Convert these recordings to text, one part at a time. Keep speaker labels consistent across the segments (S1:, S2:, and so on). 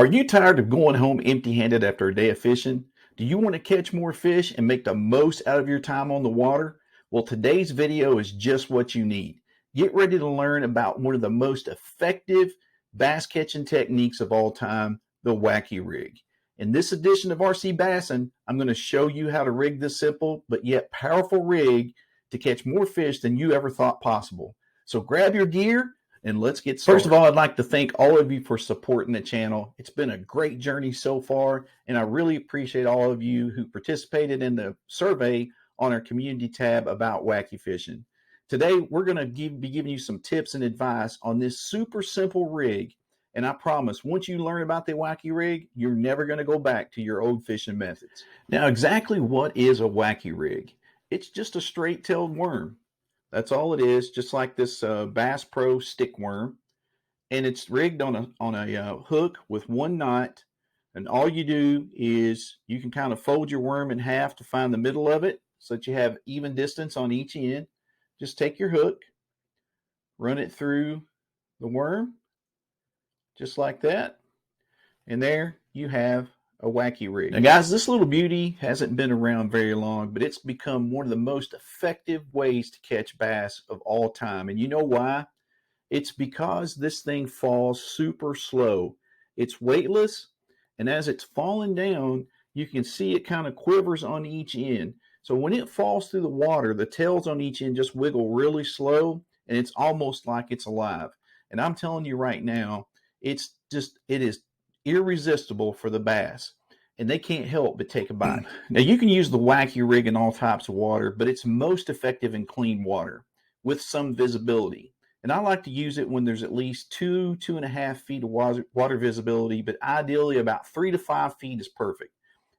S1: Are you tired of going home empty-handed after a day of fishing? Do you want to catch more fish and make the most out of your time on the water? Well, today's video is just what you need. Get ready to learn about one of the most effective bass catching techniques of all time, the Wacky Rig. In this edition of RC Bassin', I'm going to show you how to rig this simple but yet powerful rig to catch more fish than you ever thought possible. So grab your gear and let's get started. First of all, I'd like to thank all of you for supporting the channel. It's been a great journey so far, and I really appreciate all of you who participated in the survey on our community tab about wacky fishing. Today, we're going to be giving you some tips and advice on this super simple rig, and I promise once you learn about the Wacky Rig, you're never going to go back to your old fishing methods. Now, exactly what is a Wacky Rig? It's just a straight-tailed worm. That's all it is, just like this Bass Pro stick worm. And it's rigged on a hook with one knot. And all you do is you can kind of fold your worm in half to find the middle of it so that you have even distance on each end. Just take your hook, run it through the worm, just like that. And there you have a Wacky Rig. Now guys, this little beauty hasn't been around very long, but it's become one of the most effective ways to catch bass of all time. And you know why? It's because this thing falls super slow. It's weightless, and as it's falling down, you can see it kind of quivers on each end. So when it falls through the water, the tails on each end just wiggle really slow, and it's almost like it's alive. And I'm telling you right now, it is irresistible for the bass, and they can't help but take a bite. Now you can use the Wacky Rig in all types of water, but it's most effective in clean water with some visibility. And I like to use it when there's at least 2.5 feet of water visibility, but ideally about 3 to 5 feet is perfect.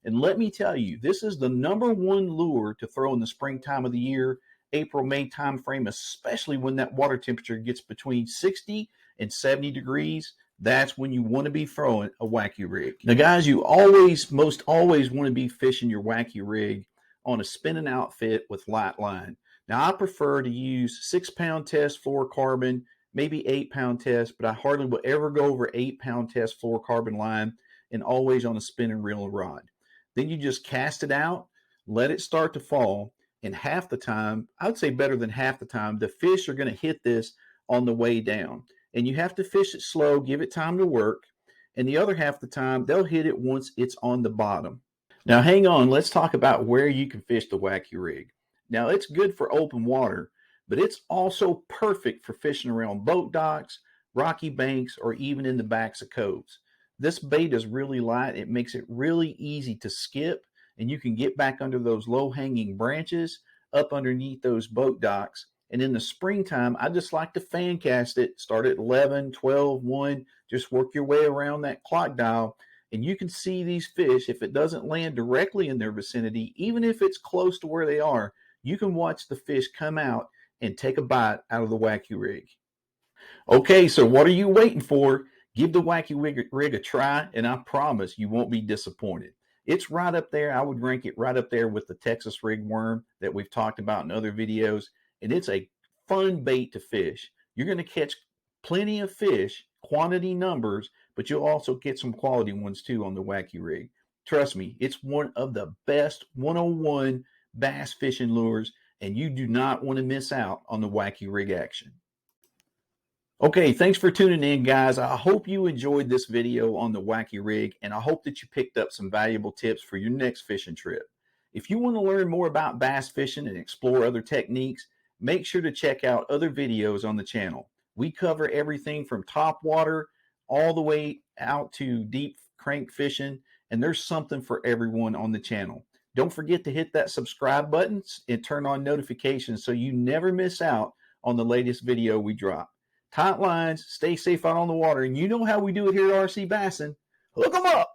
S1: And let me tell you, this is the #1 lure to throw in the springtime of the year, April, May time frame, especially when that water temperature gets between 60 and 70 degrees. That's when you want to be throwing a Wacky Rig. Now guys, you most always want to be fishing your Wacky Rig on a spinning outfit with light line. Now I prefer to use 6-pound test fluorocarbon, maybe 8-pound test, but I hardly will ever go over 8-pound test fluorocarbon line, and always on a spinning reel and rod. Then you just cast it out, let it start to fall, and half the time, I would say better than half the time, the fish are going to hit this on the way down. And you have to fish it slow, give it time to work, and the other half of the time, they'll hit it once it's on the bottom. Now hang on, let's talk about where you can fish the Wacky Rig. Now it's good for open water, but it's also perfect for fishing around boat docks, rocky banks, or even in the backs of coves. This bait is really light. It makes it really easy to skip, and you can get back under those low-hanging branches up underneath those boat docks. And in the springtime, I just like to fan cast it. Start at 11, 12, 1. Just work your way around that clock dial. And you can see these fish. If it doesn't land directly in their vicinity, even if it's close to where they are, you can watch the fish come out and take a bite out of the Wacky Rig. Okay, so what are you waiting for? Give the Wacky Rig a try, and I promise you won't be disappointed. It's right up there. I would rank it right up there with the Texas rig worm that we've talked about in other videos. And it's a fun bait to fish. You're going to catch plenty of fish, quantity numbers, but you'll also get some quality ones too on the Wacky Rig. Trust me, it's one of the best 101 bass fishing lures, and you do not want to miss out on the Wacky Rig action. Okay, thanks for tuning in, guys. I hope you enjoyed this video on the Wacky Rig, and I hope that you picked up some valuable tips for your next fishing trip. If you want to learn more about bass fishing and explore other techniques, make sure to check out other videos on the channel. We cover everything from top water all the way out to deep crank fishing, and there's something for everyone on the channel. Don't forget to hit that subscribe button and turn on notifications so you never miss out on the latest video we drop. Tight lines, stay safe out on the water, and you know how we do it here at RC Bassin'. Hook 'em up!